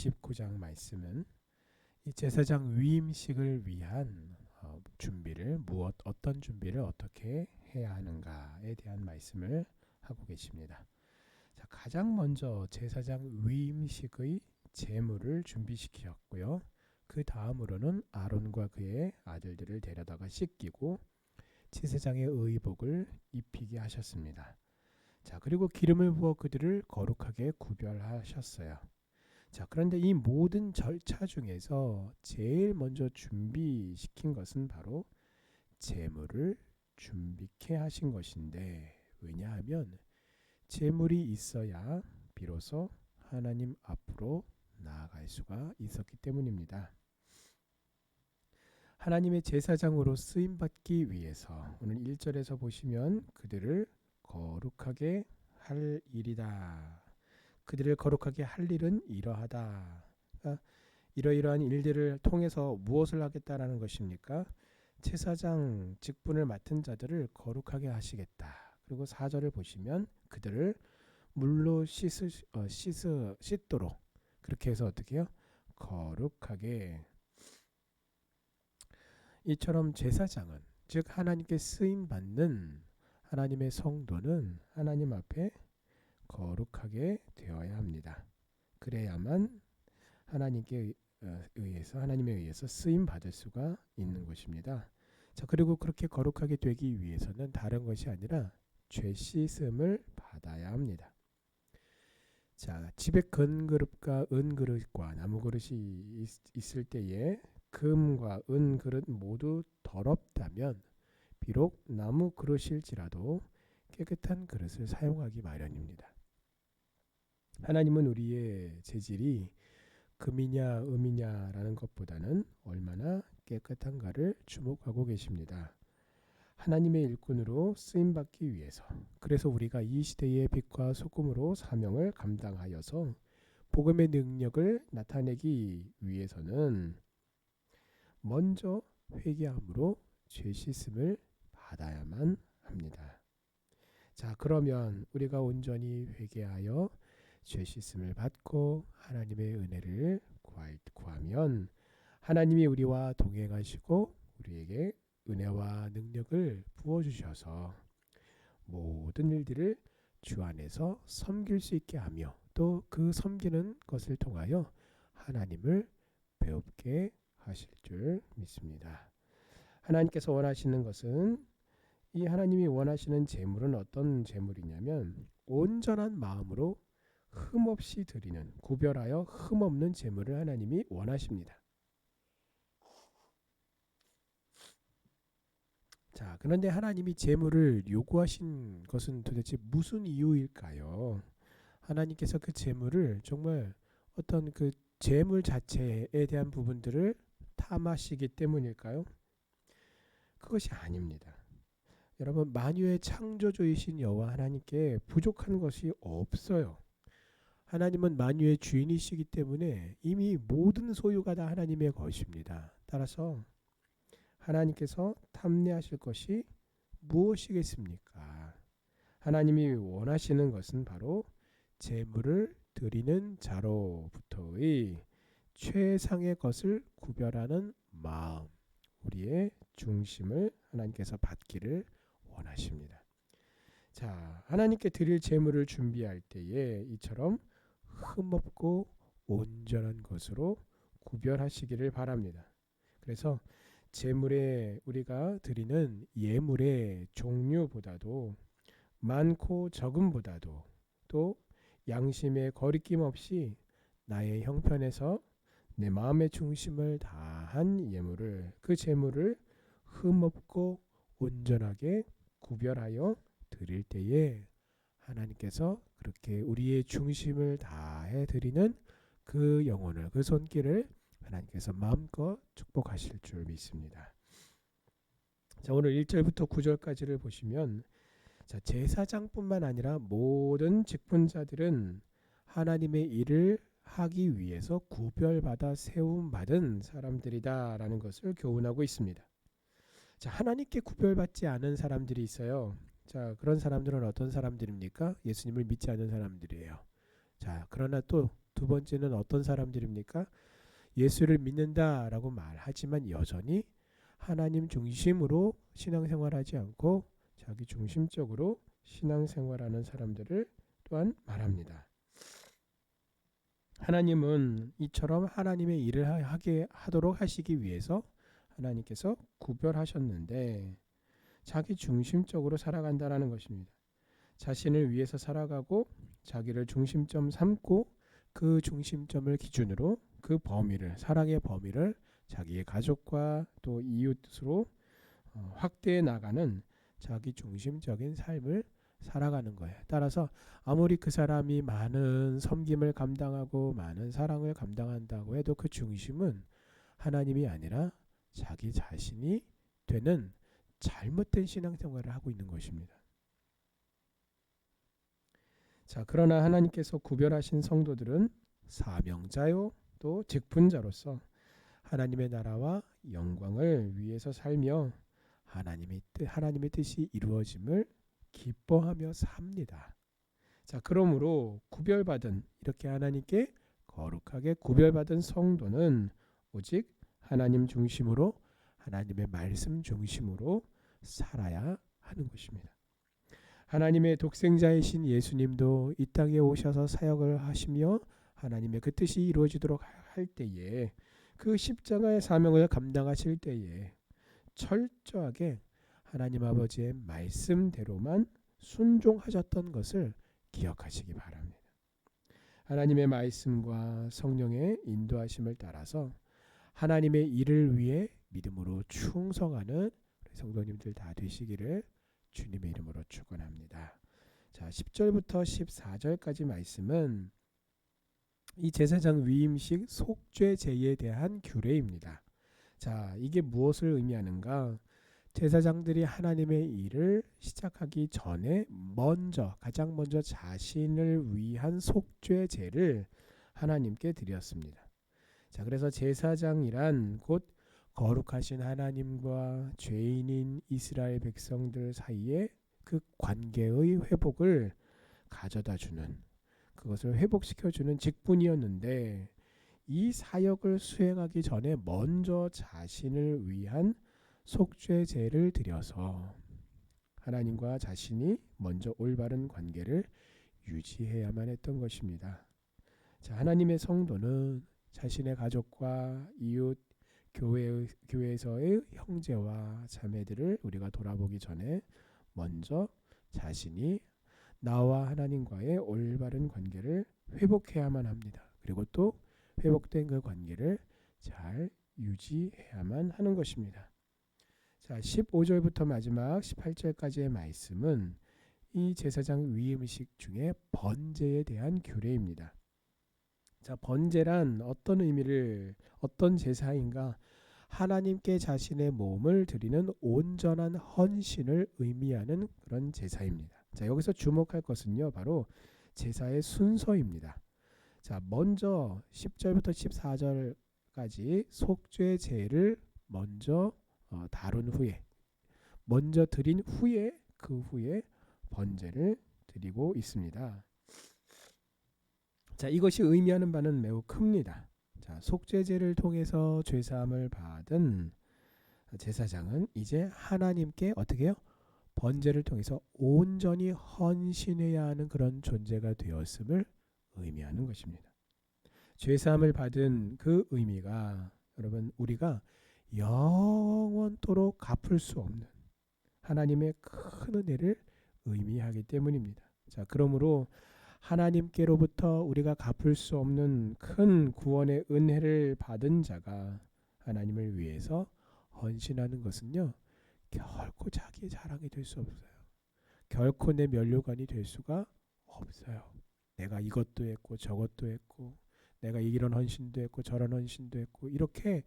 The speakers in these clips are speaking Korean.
29장 말씀은 이 제사장 위임식을 위한 준비를 어떤 준비를 어떻게 해야 하는가에 대한 말씀을 하고 계십니다. 자, 가장 먼저 제사장 위임식의 제물을 준비시키셨고요. 그 다음으로는 아론과 그의 아들들을 데려다가 씻기고 제사장의 의복을 입히게 하셨습니다. 자, 그리고 기름을 부어 그들을 거룩하게 구별하셨어요. 자, 그런데 이 모든 절차 중에서 제일 먼저 준비시킨 것은 바로 제물을 준비케 하신 것인데, 왜냐하면 제물이 있어야 비로소 하나님 앞으로 나아갈 수가 있었기 때문입니다. 하나님의 제사장으로 쓰임받기 위해서 오늘 1절에서 보시면 그들을 거룩하게 할 일이다. 그들을 거룩하게 할 일은 이러하다. 그러니까 이러이러한 일들을 통해서 무엇을 하겠다라는 것입니까? 제사장 직분을 맡은 자들을 거룩하게 하시겠다. 그리고 4절을 보시면 그들을 물로 씻도록 그렇게 해서 어떻게 해요? 거룩하게. 이처럼 제사장은 즉 하나님께 쓰임 받는 하나님의 성도는 하나님 앞에 거룩하게 되어야 합니다. 그래야만 하나님에 의해서 쓰임 받을 수가 있는 것입니다. 자, 그리고 그렇게 거룩하게 되기 위해서는 다른 것이 아니라 죄 씻음을 받아야 합니다. 자, 집에 금그릇과 은그릇과 나무그릇이 있을 때에 금과 은그릇 모두 더럽다면 비록 나무그릇일지라도 깨끗한 그릇을 사용하기 마련입니다. 하나님은 우리의 재질이 금이냐 음이냐라는 것보다는 얼마나 깨끗한가를 주목하고 계십니다. 하나님의 일꾼으로 쓰임받기 위해서, 그래서 우리가 이 시대의 빛과 소금으로 사명을 감당하여서 복음의 능력을 나타내기 위해서는 먼저 회개함으로 죄 씻음을 받아야만 합니다. 자, 그러면 우리가 온전히 회개하여 죄 씻음을 받고 하나님의 은혜를 구하면 하나님이 우리와 동행하시고 우리에게 은혜와 능력을 부어주셔서 모든 일들을 주 안에서 섬길 수 있게 하며 또 그 섬기는 것을 통하여 하나님을 배웁게 하실 줄 믿습니다. 하나님께서 원하시는 것은, 이 하나님이 원하시는 제물은 어떤 제물이냐면 온전한 마음으로 흠없이 드리는, 구별하여 흠없는 제물을 하나님이 원하십니다. 자, 그런데 하나님이 제물을 요구하신 것은 도대체 무슨 이유일까요? 하나님께서 그 제물을 정말 어떤 그 제물 자체에 대한 부분들을 탐하시기 때문일까요? 그것이 아닙니다. 여러분, 만유의 창조주이신 여호와 하나님께 부족한 것이 없어요. 하나님은 만유의 주인이시기 때문에 이미 모든 소유가 다 하나님의 것입니다. 따라서 하나님께서 탐내하실 것이 무엇이겠습니까? 하나님이 원하시는 것은 바로 제물을 드리는 자로부터의 최상의 것을 구별하는 마음, 우리의 중심을 하나님께서 받기를 원하십니다. 자, 하나님께 드릴 제물을 준비할 때에 이처럼 흠없고 온전한 것으로 구별하시기를 바랍니다. 그래서 제물에 우리가 드리는 예물의 종류보다도 많고 적음보다도 또 양심의 거리낌 없이 나의 형편에서 내 마음의 중심을 다한 예물을, 그 제물을 흠없고 온전하게 구별하여 드릴 때에 하나님께서 그렇게 우리의 중심을 다해 드리는 그 영혼을, 그 손길을 하나님께서 마음껏 축복하실 줄 믿습니다. 자, 오늘 1절부터 9절까지를 보시면, 자, 제사장뿐만 아니라 모든 직분자들은 하나님의 일을 하기 위해서 구별받아 세움받은 사람들이다라는 것을 교훈하고 있습니다. 자, 하나님께 구별받지 않은 사람들이 있어요. 자, 그런 사람들은 어떤 사람들입니까? 예수님을 믿지 않는 사람들이에요. 자, 그러나 또 두 번째는 어떤 사람들입니까? 예수를 믿는다라고 말하지만 여전히 하나님 중심으로 신앙생활하지 않고 자기 중심적으로 신앙생활하는 사람들을 또한 말합니다. 하나님은 이처럼 하나님의 일을 하도록 하시기 위해서 하나님께서 구별하셨는데 자기 중심적으로 살아간다라는 것입니다. 자신을 위해서 살아가고 자기를 중심점 삼고 그 중심점을 기준으로 그 범위를, 사랑의 범위를 자기의 가족과 또 이웃으로 확대해 나가는 자기 중심적인 삶을 살아가는 거예요. 따라서 아무리 그 사람이 많은 섬김을 감당하고 많은 사랑을 감당한다고 해도 그 중심은 하나님이 아니라 자기 자신이 되는 잘못된 신앙생활을 하고 있는 것입니다. 자, 그러나 하나님께서 구별하신 성도들은 사명자요 또 직분자로서 하나님의 나라와 영광을 위해서 살며 하나님의 뜻이 이루어짐을 기뻐하며 삽니다. 자, 그러므로 구별받은, 이렇게 하나님께 거룩하게 구별받은 성도는 오직 하나님 중심으로, 하나님의 말씀 중심으로 살아야 하는 것입니다. 하나님의 독생자이신 예수님도 이 땅에 오셔서 사역을 하시며 하나님의 그 뜻이 이루어지도록 할 때에, 그 십자가의 사명을 감당하실 때에 철저하게 하나님 아버지의 말씀대로만 순종하셨던 것을 기억하시기 바랍니다. 하나님의 말씀과 성령의 인도하심을 따라서 하나님의 일을 위해 믿음으로 충성하는 성도님들 다 되시기를 주님의 이름으로 축원합니다. 자, 10절부터 14절까지 말씀은 이 제사장 위임식 속죄 제에 대한 규례입니다. 자, 이게 무엇을 의미하는가? 제사장들이 하나님의 일을 시작하기 전에 가장 먼저 자신을 위한 속죄 제를 하나님께 드렸습니다. 자, 그래서 제사장이란 곧 거룩하신 하나님과 죄인인 이스라엘 백성들 사이에 그 관계의 회복을 가져다 주는, 그것을 회복시켜주는 직분이었는데, 이 사역을 수행하기 전에 먼저 자신을 위한 속죄제를 드려서 하나님과 자신이 먼저 올바른 관계를 유지해야만 했던 것입니다. 자, 하나님의 성도는 자신의 가족과 이웃, 교회에서의 형제와 자매들을 우리가 돌아보기 전에 먼저 자신이 나와 하나님과의 올바른 관계를 회복해야만 합니다. 그리고 또 회복된 그 관계를 잘 유지해야만 하는 것입니다. 자, 15절부터 마지막 18절까지의 말씀은 이 제사장 위임식 중에 번제에 대한 규례입니다. 자, 번제란 어떤 제사인가? 하나님께 자신의 몸을 드리는 온전한 헌신을 의미하는 그런 제사입니다. 자, 여기서 주목할 것은요, 바로 제사의 순서입니다. 자, 먼저 10절부터 14절까지 속죄제를 먼저 다룬 후에, 먼저 드린 후에, 그 후에 번제를 드리고 있습니다. 자, 이것이 의미하는 바는 매우 큽니다. 자, 속죄제를 통해서 죄사함을 받은 제사장은 이제 하나님께 어떻게 해요? 번제를 통해서 온전히 헌신해야 하는 그런 존재가 되었음을 의미하는 것입니다. 죄사함을 받은 그 의미가, 여러분, 우리가 영원토록 갚을 수 없는 하나님의 큰 은혜를 의미하기 때문입니다. 자, 그러므로 하나님께로부터 우리가 갚을 수 없는 큰 구원의 은혜를 받은 자가 하나님을 위해서 헌신하는 것은요, 결코 자기의 자랑이 될 수 없어요. 결코 내 면류관이 될 수가 없어요. 내가 이것도 했고 저것도 했고, 내가 이런 헌신도 했고 저런 헌신도 했고, 이렇게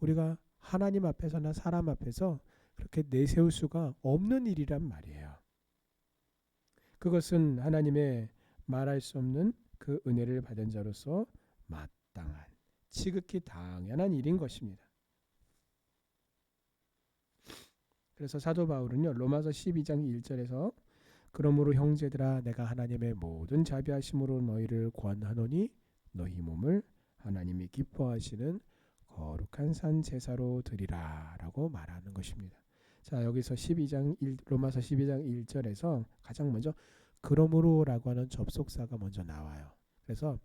우리가 하나님 앞에서나 사람 앞에서 그렇게 내세울 수가 없는 일이란 말이에요. 그것은 하나님의 말할 수 없는 그 은혜를 받은 자로서 마땅한, 지극히 당연한 일인 것입니다. 그래서 사도 바울은요, 로마서 12장 1절에서 그러므로 형제들아, 내가 하나님의 모든 자비하심으로 너희를 권하노니 너희 몸을 하나님이 기뻐하시는 거룩한 산 제사로 드리라라고 말하는 것입니다. 자, 여기서 로마서 12장 1절에서 가장 먼저 그러므로라고 하는 접속사가 먼저 나와요. 그래서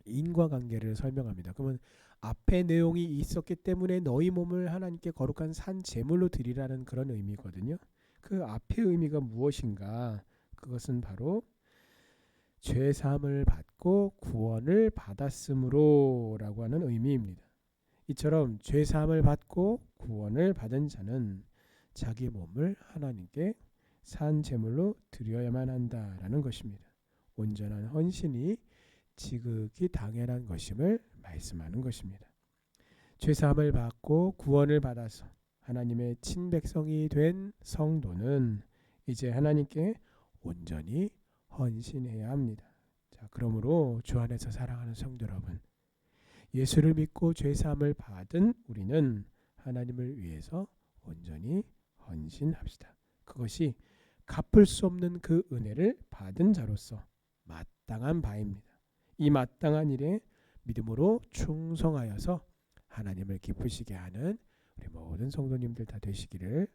인과관계를 설명합니다. 그러면 앞에 내용이 있었기 때문에 너희 몸을 하나님께 거룩한 산 제물로 드리라는 그런 의미거든요. 그 앞의 의미가 무엇인가? 그것은 바로 죄 사함을 받고 구원을 받았으므로라고 하는 의미입니다. 이처럼 죄 사함을 받고 구원을 받은 자는 자기 몸을 하나님께 산 제물로 드려야만 한다라는 것입니다. 온전한 헌신이 지극히 당연한 것임을 말씀하는 것입니다. 죄 사함을 받고 구원을 받아서 하나님의 친백성이 된 성도는 이제 하나님께 온전히 헌신해야 합니다. 자, 그러므로 주 안에서 사랑하는 성도 여러분, 예수를 믿고 죄 사함을 받은 우리는 하나님을 위해서 온전히 헌신합시다. 그것이 갚을 수 없는 그 은혜를 받은 자로서 마땅한 바입니다. 이 마땅한 일에 믿음으로 충성하여서 하나님을 기쁘시게 하는 우리 모든 성도님들 다 되시기를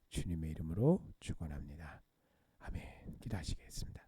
주님의 이름으로 축원합니다. 아멘. 기도하시겠습니다.